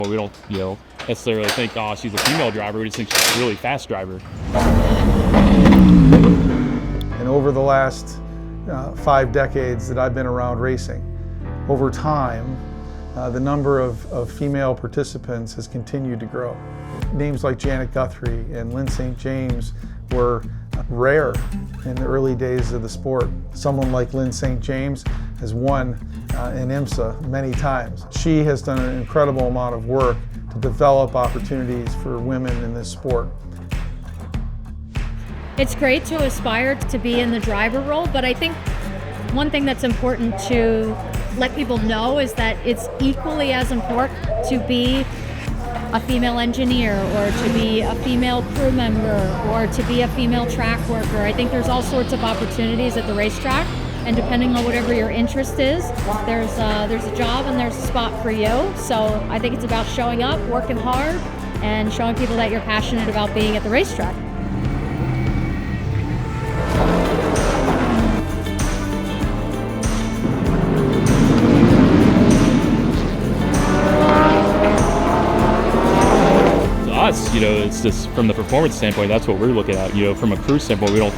We don't, necessarily think, oh, she's a female driver. We just think she's a really fast driver. And over the last 5 decades that I've been around racing, over time, the number of female participants has continued to grow. Names like Janet Guthrie and Lynn St. James were rare in the early days of the sport. Someone like Lynn St. James has won in IMSA many times. She has done an incredible amount of work to develop opportunities for women in this sport. It's great to aspire to be in the driver role, but I think one thing that's important to let people know is that it's equally as important to be a female engineer or to be a female crew member or to be a female track worker. I think there's all sorts of opportunities at the racetrack, and depending on whatever your interest is, there's a job and there's a spot for you. So I think it's about showing up, working hard, and showing people that you're passionate about being at the racetrack. Us, it's just from the performance standpoint, that's what we're looking at. From a crew standpoint, we don't,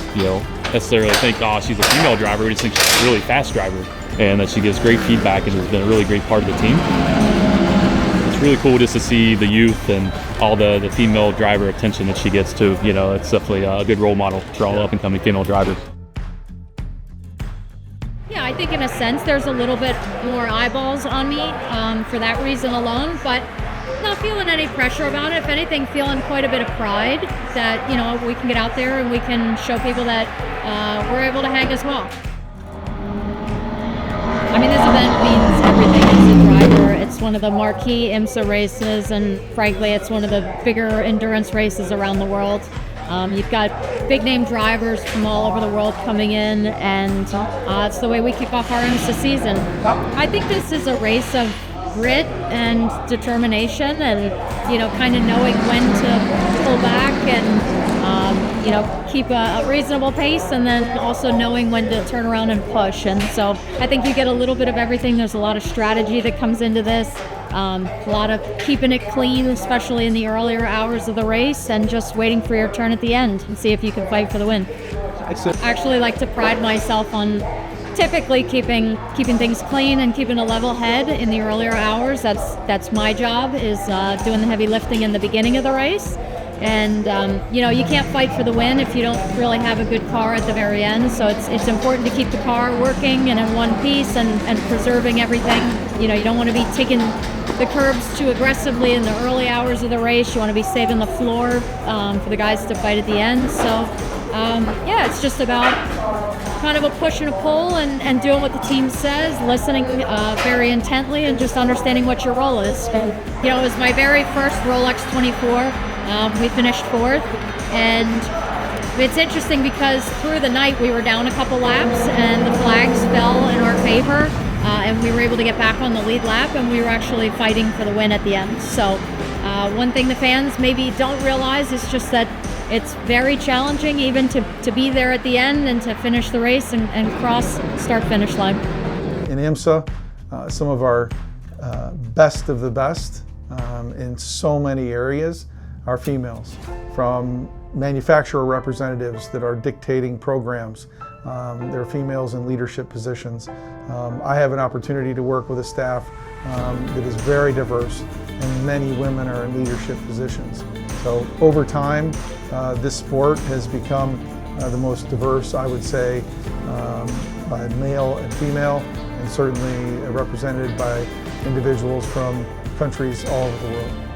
necessarily think, oh, she's a female driver. We just think she's a really fast driver, and that she gives great feedback and has been a really great part of the team. It's really cool just to see the youth and all the female driver attention that she gets too. It's definitely a good role model for all up-and-coming female drivers. Yeah, I think in a sense there's a little bit more eyeballs on me for that reason alone, but not feeling any pressure about it. If anything, feeling quite a bit of pride that we can get out there and we can show people that we're able to hang as well. I mean, this event means everything as a driver. It's one of the marquee IMSA races, and frankly, it's one of the bigger endurance races around the world. You've got big name drivers from all over the world coming in, and it's the way we kick off our IMSA season. I think this is a race of grit and determination, and kind of knowing when to pull back and keep a reasonable pace, and then also knowing when to turn around and push. And so I think you get a little bit of everything. There's a lot of strategy that comes into this, a lot of keeping it clean, especially in the earlier hours of the race, and just waiting for your turn at the end and see if you can fight for the win. I actually like to pride myself on typically keeping things clean and keeping a level head in the earlier hours. That's my job, is doing the heavy lifting in the beginning of the race. And you can't fight for the win if you don't really have a good car at the very end. So it's important to keep the car working and in one piece and preserving everything. You don't want to be taking the curbs too aggressively in the early hours of the race. You want to be saving the floor for the guys to fight at the end. So it's just about kind of a push and a pull and doing what the team says, listening very intently, and just understanding what your role is. It was my very first Rolex 24. We finished 4th, and it's interesting because through the night we were down a couple laps and the flags fell in our favor, and we were able to get back on the lead lap, and we were actually fighting for the win at the end. So one thing the fans maybe don't realize is just that it's very challenging even to be there at the end and to finish the race and cross start-finish line. In IMSA, some of our best of the best in so many areas are females, from manufacturer representatives that are dictating programs. There are females in leadership positions. I have an opportunity to work with a staff that is very diverse, and many women are in leadership positions. So over time, this sport has become the most diverse, I would say, by male and female, and certainly represented by individuals from countries all over the world.